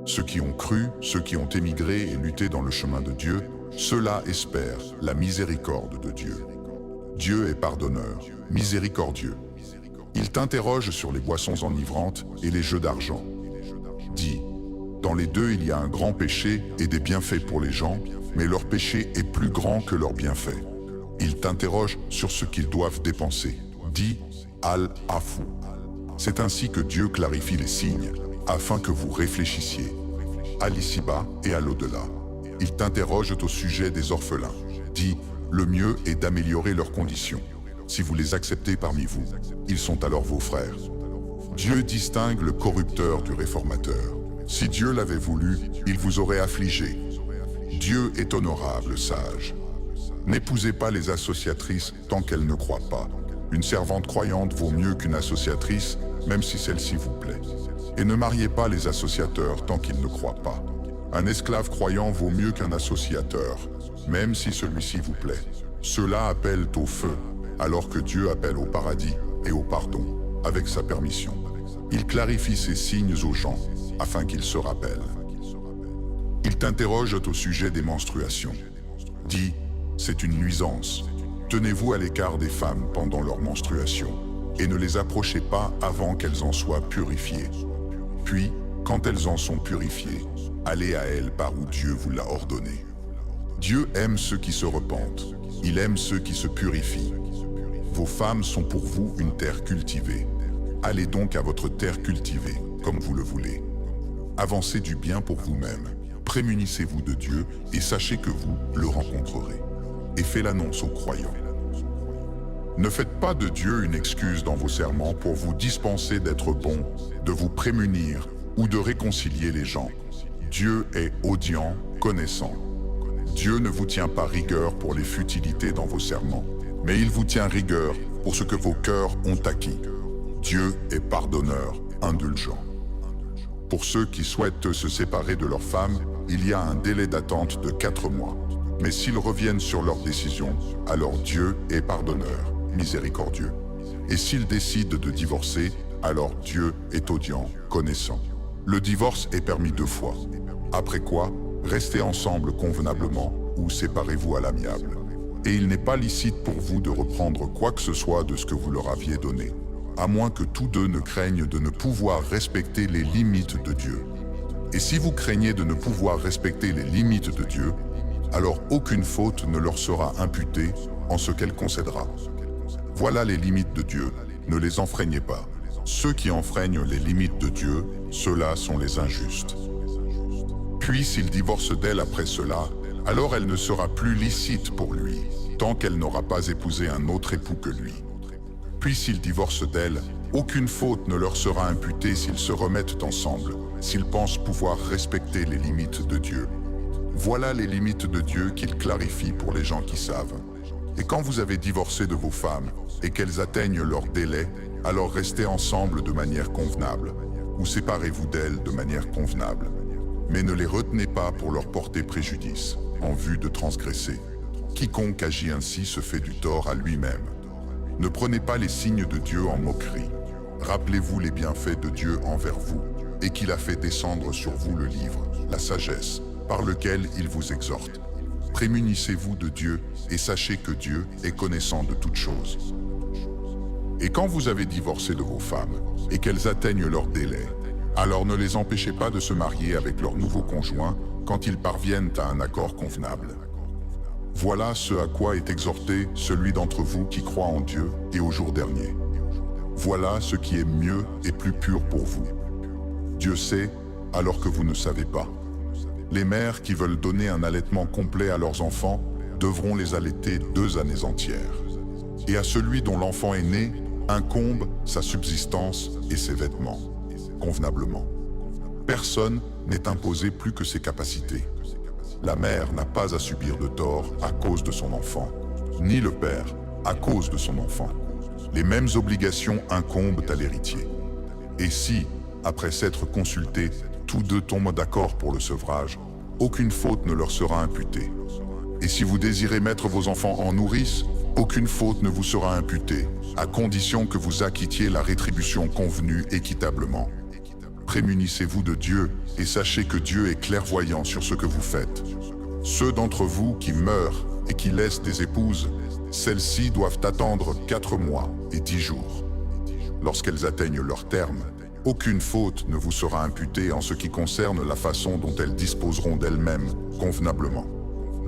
Ceux qui ont cru, ceux qui ont émigré et lutté dans le chemin de Dieu, ceux-là espèrent la miséricorde de Dieu. Dieu est pardonneur, miséricordieux. Il t'interroge sur les boissons enivrantes et les jeux d'argent. Dis, dans les deux il y a un grand péché et des bienfaits pour les gens, mais leur péché est plus grand que leurs bienfaits. Il t'interroge sur ce qu'ils doivent dépenser. Dis, Al-Afou. C'est ainsi que Dieu clarifie les signes, afin que vous réfléchissiez, à l'ici-bas et à l'au-delà. Il t'interroge au sujet des orphelins. Dis, le mieux est d'améliorer leurs conditions. Si vous les acceptez parmi vous, ils sont alors vos frères. Dieu distingue le corrupteur du réformateur. Si Dieu l'avait voulu, il vous aurait affligé. Dieu est honorable, sage. N'épousez pas les associatrices tant qu'elles ne croient pas. Une servante croyante vaut mieux qu'une associatrice, même si celle-ci vous plaît. Et ne mariez pas les associateurs tant qu'ils ne croient pas. Un esclave croyant vaut mieux qu'un associateur, même si celui-ci vous plaît. Ceux-là appellent au feu, alors que Dieu appelle au paradis et au pardon, avec sa permission. Il clarifie ces signes aux gens, afin qu'ils se rappellent. Il t'interroge au sujet des menstruations. Dis, c'est une nuisance. Tenez-vous à l'écart des femmes pendant leur menstruation, et ne les approchez pas avant qu'elles en soient purifiées. Puis, quand elles en sont purifiées, allez à elles par où Dieu vous l'a ordonné. Dieu aime ceux qui se repentent, il aime ceux qui se purifient. Vos femmes sont pour vous une terre cultivée. Allez donc à votre terre cultivée, comme vous le voulez. Avancez du bien pour vous-même, prémunissez-vous de Dieu et sachez que vous le rencontrerez. Et faites l'annonce aux croyants. Ne faites pas de Dieu une excuse dans vos serments pour vous dispenser d'être bon, de vous prémunir ou de réconcilier les gens. Dieu est audient, connaissant. Dieu ne vous tient pas rigueur pour les futilités dans vos serments, mais il vous tient rigueur pour ce que vos cœurs ont acquis. Dieu est pardonneur, indulgent. Pour ceux qui souhaitent se séparer de leur femme, il y a un délai d'attente de 4 mois. Mais s'ils reviennent sur leur décision, alors Dieu est pardonneur, miséricordieux. Et s'ils décident de divorcer, alors Dieu est audient, connaissant. Le divorce est permis 2 fois. Après quoi, restez ensemble convenablement ou séparez-vous à l'amiable. Et il n'est pas licite pour vous de reprendre quoi que ce soit de ce que vous leur aviez donné, à moins que tous deux ne craignent de ne pouvoir respecter les limites de Dieu. Et si vous craignez de ne pouvoir respecter les limites de Dieu, alors aucune faute ne leur sera imputée en ce qu'elle concédera. Voilà les limites de Dieu, ne les enfreignez pas. Ceux qui enfreignent les limites de Dieu, ceux-là sont les injustes. Puis s'il divorce d'elle après cela, alors elle ne sera plus licite pour lui, tant qu'elle n'aura pas épousé un autre époux que lui. Puis s'il divorce d'elle, aucune faute ne leur sera imputée s'ils se remettent ensemble, s'ils pensent pouvoir respecter les limites de Dieu. Voilà les limites de Dieu qu'il clarifie pour les gens qui savent. Et quand vous avez divorcé de vos femmes et qu'elles atteignent leur délai, alors restez ensemble de manière convenable, ou séparez-vous d'elles de manière convenable. Mais ne les retenez pas pour leur porter préjudice, en vue de transgresser. Quiconque agit ainsi se fait du tort à lui-même. Ne prenez pas les signes de Dieu en moquerie. Rappelez-vous les bienfaits de Dieu envers vous, et qu'il a fait descendre sur vous le livre, la sagesse, par lequel il vous exhorte. Prémunissez-vous de Dieu et sachez que Dieu est connaissant de toutes choses. Et quand vous avez divorcé de vos femmes et qu'elles atteignent leur délai, alors ne les empêchez pas de se marier avec leur nouveau conjoint quand ils parviennent à un accord convenable. Voilà ce à quoi est exhorté celui d'entre vous qui croit en Dieu et au jour dernier. Voilà ce qui est mieux et plus pur pour vous. Dieu sait alors que vous ne savez pas. Les mères qui veulent donner un allaitement complet à leurs enfants devront les allaiter 2 années entières. Et à celui dont l'enfant est né, incombe sa subsistance et ses vêtements, convenablement. Personne n'est imposé plus que ses capacités. La mère n'a pas à subir de tort à cause de son enfant, ni le père à cause de son enfant. Les mêmes obligations incombent à l'héritier. Et si, après s'être consultés, tous deux tombent d'accord pour le sevrage, aucune faute ne leur sera imputée. Et si vous désirez mettre vos enfants en nourrice, aucune faute ne vous sera imputée, à condition que vous acquittiez la rétribution convenue équitablement. Prémunissez-vous de Dieu et sachez que Dieu est clairvoyant sur ce que vous faites. Ceux d'entre vous qui meurent et qui laissent des épouses, celles-ci doivent attendre 4 mois et 10 jours. Lorsqu'elles atteignent leur terme, aucune faute ne vous sera imputée en ce qui concerne la façon dont elles disposeront d'elles-mêmes convenablement.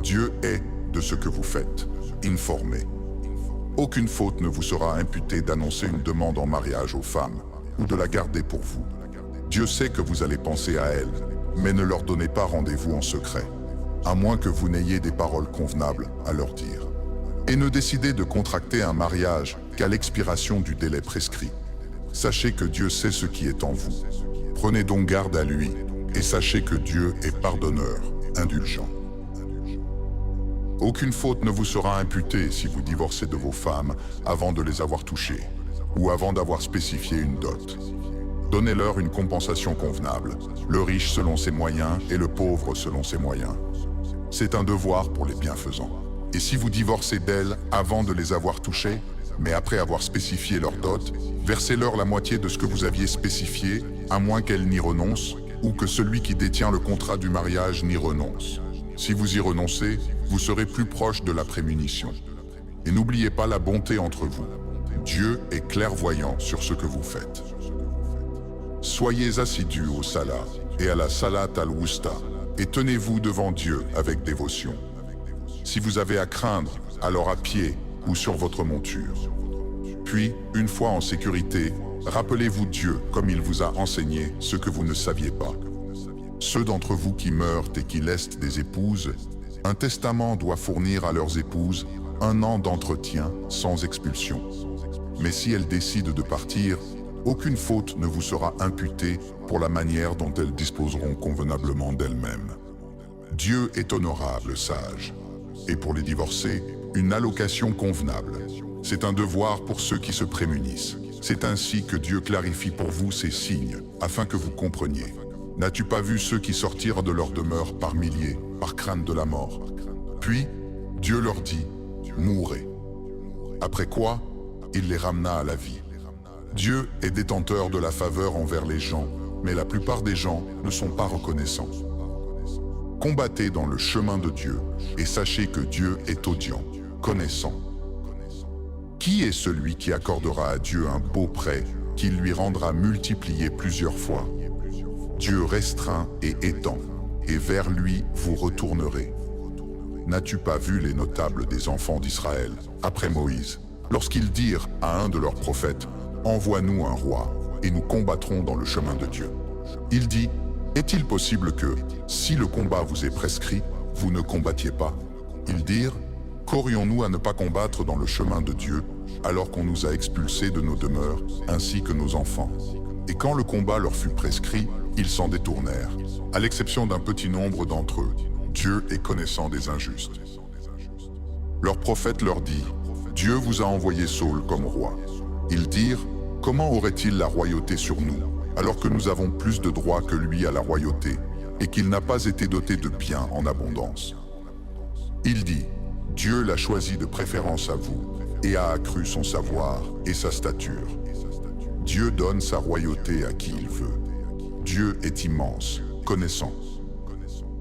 Dieu est, de ce que vous faites, informé. Aucune faute ne vous sera imputée d'annoncer une demande en mariage aux femmes ou de la garder pour vous. Dieu sait que vous allez penser à elles, mais ne leur donnez pas rendez-vous en secret, à moins que vous n'ayez des paroles convenables à leur dire. Et ne décidez de contracter un mariage qu'à l'expiration du délai prescrit. Sachez que Dieu sait ce qui est en vous. Prenez donc garde à lui, et sachez que Dieu est pardonneur, indulgent. Aucune faute ne vous sera imputée si vous divorcez de vos femmes avant de les avoir touchées, ou avant d'avoir spécifié une dot. Donnez-leur une compensation convenable, le riche selon ses moyens et le pauvre selon ses moyens. C'est un devoir pour les bienfaisants. Et si vous divorcez d'elles avant de les avoir touchées, mais après avoir spécifié leur dot, versez-leur la moitié de ce que vous aviez spécifié, à moins qu'elles n'y renoncent, ou que celui qui détient le contrat du mariage n'y renonce. Si vous y renoncez, vous serez plus proche de la prémunition. Et n'oubliez pas la bonté entre vous. Dieu est clairvoyant sur ce que vous faites. Soyez assidus au salat et à la salat al-wusta, et tenez-vous devant Dieu avec dévotion. Si vous avez à craindre, alors à pied ou sur votre monture. Puis, une fois en sécurité, rappelez-vous Dieu comme il vous a enseigné ce que vous ne saviez pas. Ceux d'entre vous qui meurent et qui laissent des épouses, un testament doit fournir à leurs épouses 1 an d'entretien sans expulsion. Mais si elles décident de partir, aucune faute ne vous sera imputée pour la manière dont elles disposeront convenablement d'elles-mêmes. Dieu est honorable, sage. Et pour les divorcés, une allocation convenable. C'est un devoir pour ceux qui se prémunissent. C'est ainsi que Dieu clarifie pour vous ces signes, afin que vous compreniez. N'as-tu pas vu ceux qui sortirent de leur demeure par milliers, par crainte de la mort? Puis, Dieu leur dit, mourez. Après quoi, il les ramena à la vie. Dieu est détenteur de la faveur envers les gens, mais la plupart des gens ne sont pas reconnaissants. Combattez dans le chemin de Dieu, et sachez que Dieu est audient, connaissant. Qui est celui qui accordera à Dieu un beau prêt, qu'il lui rendra multiplié plusieurs fois? Dieu restreint et étend, et vers lui vous retournerez. N'as-tu pas vu les notables des enfants d'Israël, après Moïse, lorsqu'ils dirent à un de leurs prophètes, « Envoie-nous un roi, et nous combattrons dans le chemin de Dieu. » Il dit, « Est-il possible que, si le combat vous est prescrit, vous ne combattiez pas ?» Ils dirent, « Qu'aurions-nous à ne pas combattre dans le chemin de Dieu, alors qu'on nous a expulsés de nos demeures, ainsi que nos enfants ?» Et quand le combat leur fut prescrit, ils s'en détournèrent, à l'exception d'un petit nombre d'entre eux. Dieu est connaissant des injustes. Leur prophète leur dit, « Dieu vous a envoyé Saül comme roi. » Ils dirent, « Comment aurait-il la royauté sur nous, alors que nous avons plus de droits que lui à la royauté, et qu'il n'a pas été doté de biens en abondance ?» Il dit, « Dieu l'a choisi de préférence à vous, et a accru son savoir et sa stature. Dieu donne sa royauté à qui il veut. Dieu est immense, connaissant. »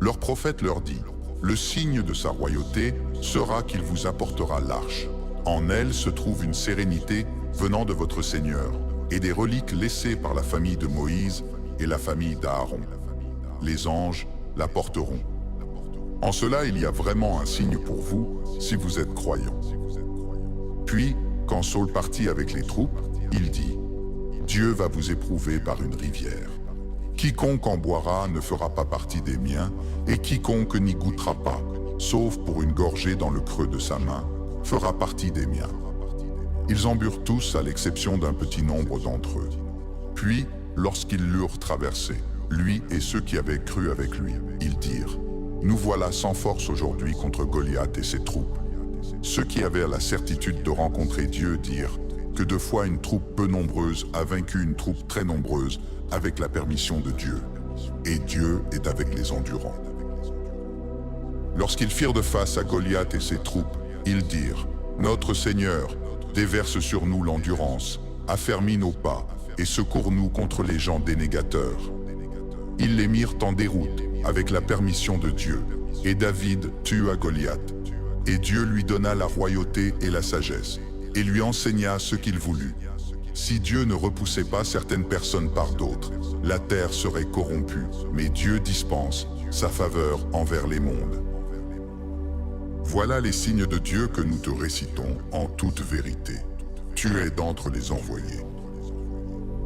Leur prophète leur dit, « Le signe de sa royauté sera qu'il vous apportera l'arche. En elle se trouve une sérénité venant de votre Seigneur, et des reliques laissées par la famille de Moïse et la famille d'Aaron. Les anges la porteront. En cela, il y a vraiment un signe pour vous, si vous êtes croyants. » Puis, quand Saül partit avec les troupes, il dit, « Dieu va vous éprouver par une rivière. Quiconque en boira ne fera pas partie des miens, et quiconque n'y goûtera pas, sauf pour une gorgée dans le creux de sa main, fera partie des miens. » Ils en burent tous à l'exception d'un petit nombre d'entre eux. Puis, lorsqu'ils l'eurent traversé, lui et ceux qui avaient cru avec lui, ils dirent, « Nous voilà sans force aujourd'hui contre Goliath et ses troupes. » Ceux qui avaient la certitude de rencontrer Dieu dirent que 2 fois une troupe peu nombreuse a vaincu une troupe très nombreuse avec la permission de Dieu. Et Dieu est avec les endurants. Lorsqu'ils firent de face à Goliath et ses troupes, ils dirent, « Notre Seigneur, déverse sur nous l'endurance, affermis nos pas, et secours-nous contre les gens dénégateurs. » Ils les mirent en déroute, avec la permission de Dieu, et David tua Goliath. Et Dieu lui donna la royauté et la sagesse, et lui enseigna ce qu'il voulut. Si Dieu ne repoussait pas certaines personnes par d'autres, la terre serait corrompue, mais Dieu dispense sa faveur envers les mondes. Voilà les signes de Dieu que nous te récitons en toute vérité. Tu es d'entre les envoyés.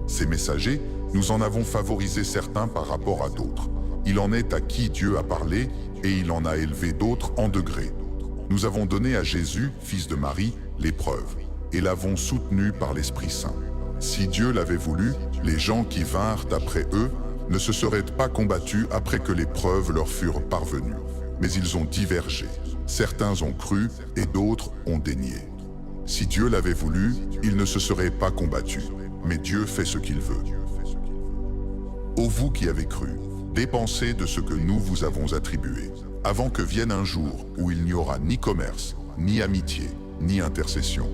Ces messagers, nous en avons favorisé certains par rapport à d'autres. Il en est à qui Dieu a parlé, et il en a élevé d'autres en degrés. Nous avons donné à Jésus, fils de Marie, l'épreuve, et l'avons soutenu par l'Esprit Saint. Si Dieu l'avait voulu, les gens qui vinrent après eux ne se seraient pas combattus après que les preuves leur furent parvenues. Mais ils ont divergé. Certains ont cru et d'autres ont dénié. Si Dieu l'avait voulu, ils ne se seraient pas combattus. Mais Dieu fait ce qu'il veut. Ô vous qui avez cru, dépensez de ce que nous vous avons attribué, avant que vienne un jour où il n'y aura ni commerce, ni amitié, ni intercession.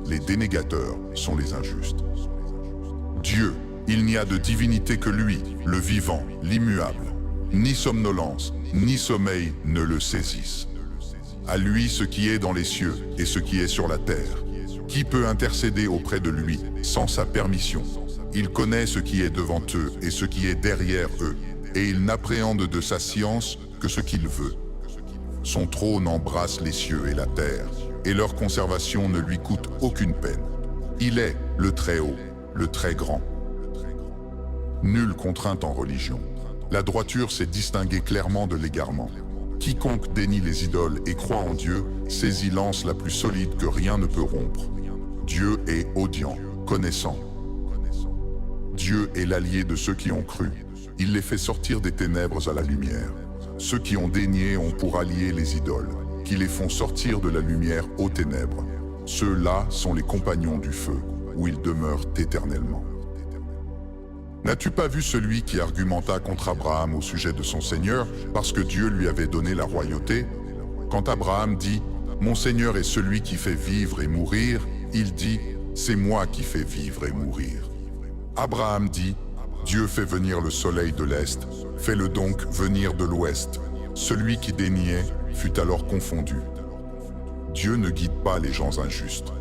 Les dénégateurs sont les injustes. Dieu, il n'y a de divinité que lui, le vivant, l'immuable. Ni somnolence, ni sommeil ne le saisissent. À lui ce qui est dans les cieux et ce qui est sur la terre. Qui peut intercéder auprès de lui sans sa permission? Il connaît ce qui est devant eux et ce qui est derrière eux, et il n'appréhende de sa science que ce qu'il veut. Son trône embrasse les cieux et la terre, et leur conservation ne lui coûte aucune peine. Il est le Très-Haut, le Très Grand. Nulle contrainte en religion. La droiture s'est distinguée clairement de l'égarement. Quiconque dénie les idoles et croit en Dieu saisit l'anse la plus solide que rien ne peut rompre. Dieu est audient, connaissant. Dieu est l'allié de ceux qui ont cru. Il les fait sortir des ténèbres à la lumière. Ceux qui ont dénié ont pour alliés les idoles, qui les font sortir de la lumière aux ténèbres. Ceux-là sont les compagnons du feu, où ils demeurent éternellement. N'as-tu pas vu celui qui argumenta contre Abraham au sujet de son Seigneur, parce que Dieu lui avait donné la royauté? Quand Abraham dit « Mon Seigneur est celui qui fait vivre et mourir », il dit « C'est moi qui fais vivre et mourir ». Abraham dit « Dieu fait venir le soleil de l'Est, fais-le donc venir de l'Ouest ». Celui qui déniait fut alors confondu. Dieu ne guide pas les gens injustes.